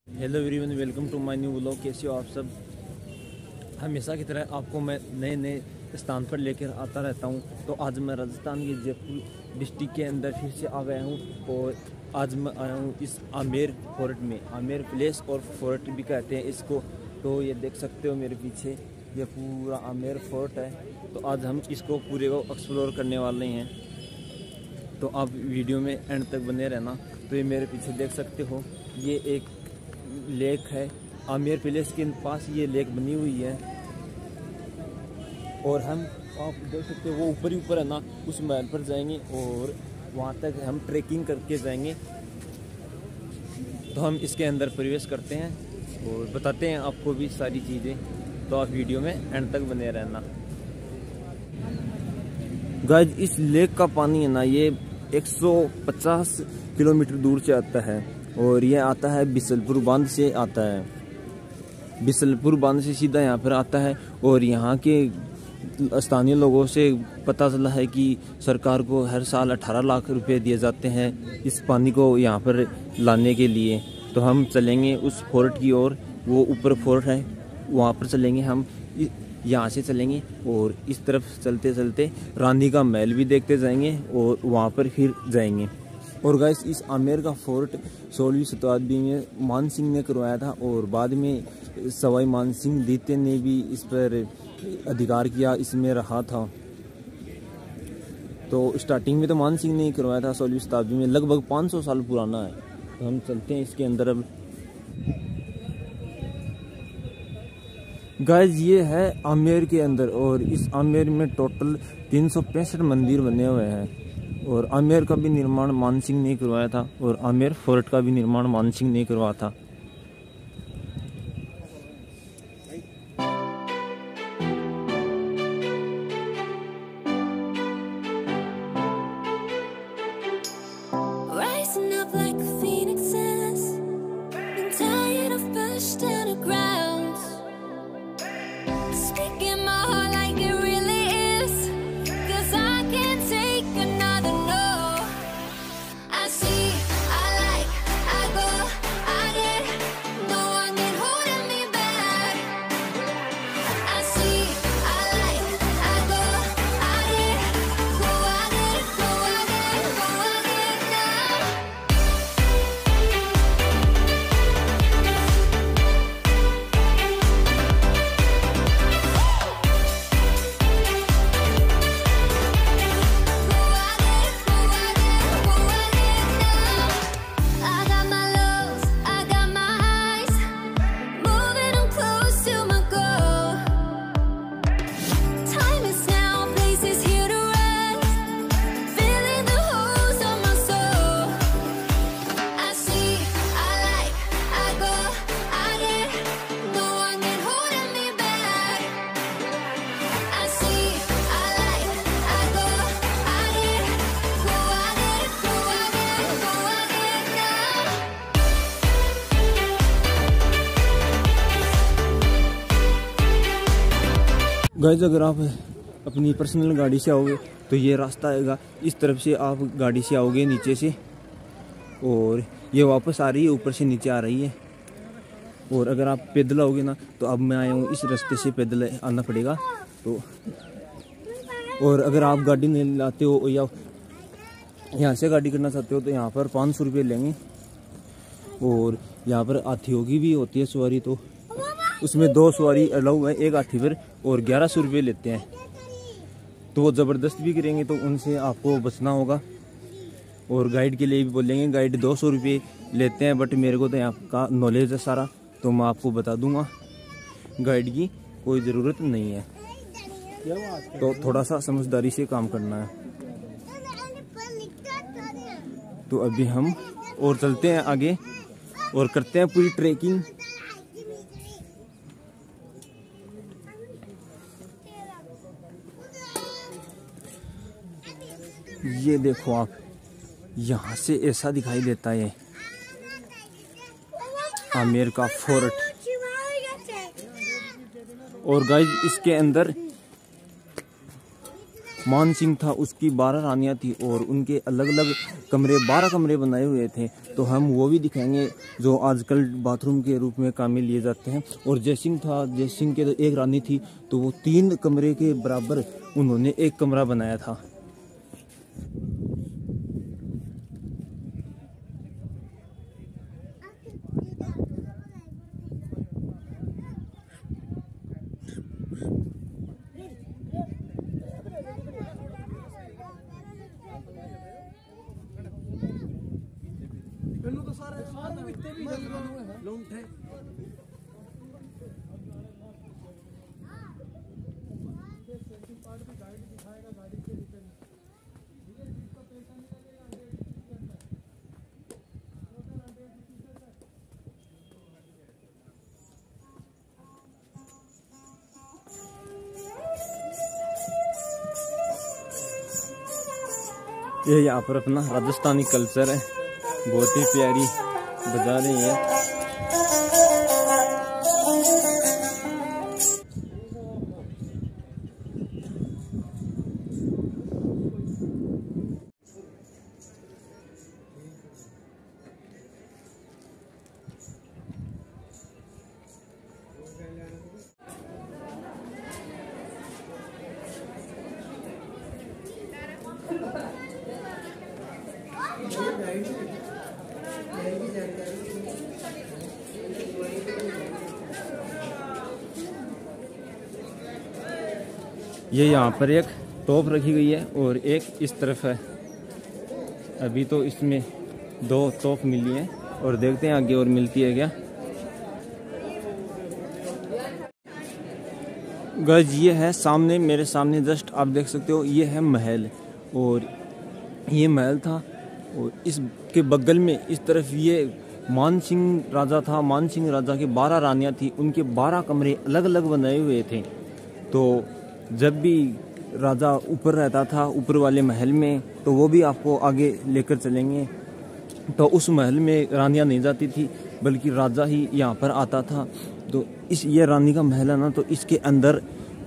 Hello everyone, welcome to my new vlog. कैसे हो आप सब? हमेशा की तरह आपको मैं नए नए स्थान पर लेकर आता रहता हूं। तो आज मैं राजस्थान के जयपुर डिस्ट्रिक्ट के अंदर फिर से आ गया हूं और आज मैं आया हूं इस आमेर फोर्ट में। आमेर प्लेस और फोर्ट भी कहते हैं इसको। तो ये देख सकते हो मेरे पीछे, ये पूरा आमेर फोर्ट है। तो आज हम इसको पूरे को एक्सप्लोर करने वाले हैं, तो आप वीडियो में एंड तक बने रहना। तो ये मेरे पीछे देख सकते हो, ये एक लेक है। आमेर पैलेस के पास ये लेक बनी हुई है और हम आप देख सकते हो वो ऊपर ही ऊपर है ना, उस महल पर जाएंगे और वहाँ तक हम ट्रैकिंग करके जाएंगे। तो हम इसके अंदर प्रवेश करते हैं और बताते हैं आपको भी सारी चीज़ें। तो आप वीडियो में एंड तक बने रहना। गाइस, इस लेक का पानी है ना, ये 150 किलोमीटर दूर से आता है और ये आता है बिसलपुर बांध से आता है। बिसलपुर बांध से सीधा यहाँ पर आता है और यहाँ के स्थानीय लोगों से पता चला है कि सरकार को हर साल 18 लाख रुपए दिए जाते हैं इस पानी को यहाँ पर लाने के लिए। तो हम चलेंगे उस फोर्ट की ओर, वो ऊपर फोर्ट है वहाँ पर चलेंगे हम। यहाँ से चलेंगे और इस तरफ चलते चलते रानी का महल भी देखते जाएंगे और वहाँ पर फिर जाएंगे। और गाइस, इस आमेर का फोर्ट 16वीं शताब्दी में मान सिंह ने करवाया था और बाद में सवाई मान सिंह द्वितीय ने भी इस पर अधिकार किया, इसमें रहा था। तो स्टार्टिंग में तो मान सिंह ने ही करवाया था 16वीं शताब्दी में, लगभग 500 साल पुराना है। तो हम चलते हैं इसके अंदर अब। गाइस, ये है आमेर के अंदर और इस आमेर में टोटल 365 मंदिर बने हुए हैं। और आमेर का भी निर्माण मान सिंह ने करवाया था और आमेर फोर्ट का भी निर्माण मान सिंह ने करवाया था। गाइस, अगर आप अपनी पर्सनल गाड़ी से आओगे तो ये रास्ता आएगा, इस तरफ से आप गाड़ी से आओगे नीचे से और ये वापस आ रही है, ऊपर से नीचे आ रही है। और अगर आप पैदल आओगे ना, तो अब मैं आया हूँ इस रास्ते से पैदल आना पड़ेगा। तो और अगर आप गाड़ी नहीं लाते हो या यहाँ से गाड़ी करना चाहते हो तो यहाँ पर 500 रुपये लेंगे। और यहाँ पर हाथियों की भी होती है सवारी, तो उसमें 2 सवारी अलाउ है एक हाथी पर और 1100 रुपये लेते हैं। तो वो ज़बरदस्त भी करेंगे तो उनसे आपको बचना होगा। और गाइड के लिए भी बोलेंगे, गाइड 200 रुपये लेते हैं, बट मेरे को तो यहाँ का नॉलेज है सारा, तो मैं आपको बता दूंगा, गाइड की कोई ज़रूरत नहीं है। तो थोड़ा सा समझदारी से काम करना है। तो अभी हम और चलते हैं आगे और करते हैं पूरी ट्रैकिंग। ये देखो आप, यहाँ से ऐसा दिखाई देता है आमेर का फोर्ट। और गाइस, इसके अंदर मान सिंह था उसकी 12 रानियां थी और उनके अलग अलग कमरे 12 कमरे बनाए हुए थे। तो हम वो भी दिखाएंगे जो आजकल बाथरूम के रूप में काम में लिए जाते हैं। और जयसिंह था, जयसिंह के एक रानी थी तो वो 3 कमरे के बराबर उन्होंने एक कमरा बनाया था। ये यहाँ पर अपना राजस्थानी कल्चर है, बहुत ही प्यारी बजा रही है। ये यहाँ पर एक तोप रखी गई है और एक इस तरफ है। अभी तो इसमें 2 तोप मिली है और देखते हैं आगे और मिलती है क्या। गाइस ये है सामने, मेरे सामने जस्ट आप देख सकते हो, ये है महल। और ये महल था और इसके बगल में इस तरफ ये मान सिंह राजा था। मान सिंह राजा की 12 रानियां थी, उनके 12 कमरे अलग अलग बनाए हुए थे। तो जब भी राजा ऊपर रहता था, ऊपर वाले महल में, तो वो भी आपको आगे लेकर चलेंगे। तो उस महल में रानियां नहीं जाती थी बल्कि राजा ही यहाँ पर आता था। तो ये रानी का महल है ना, तो इसके अंदर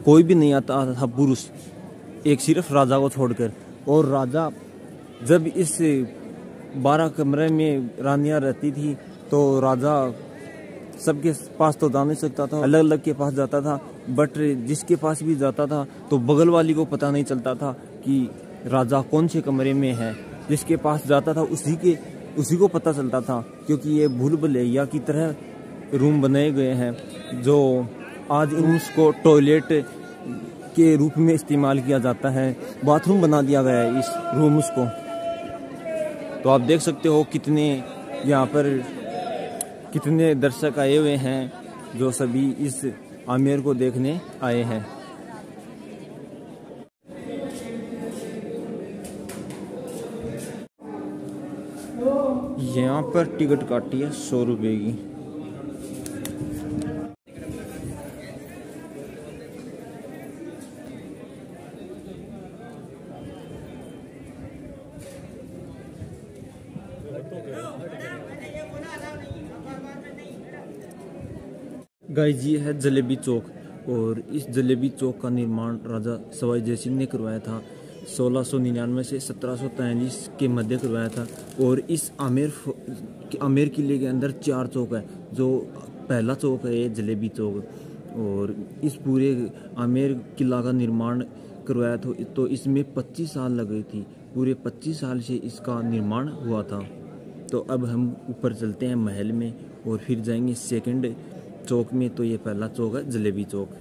कोई भी नहीं आता था पुरुष, एक सिर्फ राजा को छोड़कर। और राजा जब इस 12 कमरे में रानियां रहती थी तो राजा सबके पास तो जा नहीं सकता था, अलग अलग के पास जाता था। बट जिसके पास भी जाता था तो बगल वाली को पता नहीं चलता था कि राजा कौन से कमरे में है। जिसके पास जाता था उसी को पता चलता था, क्योंकि ये भूल भुलैया की तरह रूम बनाए गए हैं जो आज रूम्स को टॉयलेट के रूप में इस्तेमाल किया जाता है। बाथरूम बना दिया गया है इस रूम्स को। तो आप देख सकते हो कितने यहाँ पर कितने दर्शक आए हुए हैं जो सभी इस आमेर को देखने आए हैं। यहाँ पर टिकट काटी है 100 रुपये की। गाइस ये है जलेबी चौक और इस जलेबी चौक का निर्माण राजा सवाई जयसिंह ने करवाया था। 1699 से 1743 के मध्य करवाया था। और इस आमेर किले के अंदर 4 चौक है। जो पहला चौक है ये जलेबी चौक। और इस पूरे आमेर किला का निर्माण करवाया था तो इसमें 25 साल लगे थी। पूरे 25 साल से इसका निर्माण हुआ था। तो अब हम ऊपर चलते हैं महल में और फिर जाएंगे सेकंड चौक में। तो ये पहला चौक है जलेबी चौक।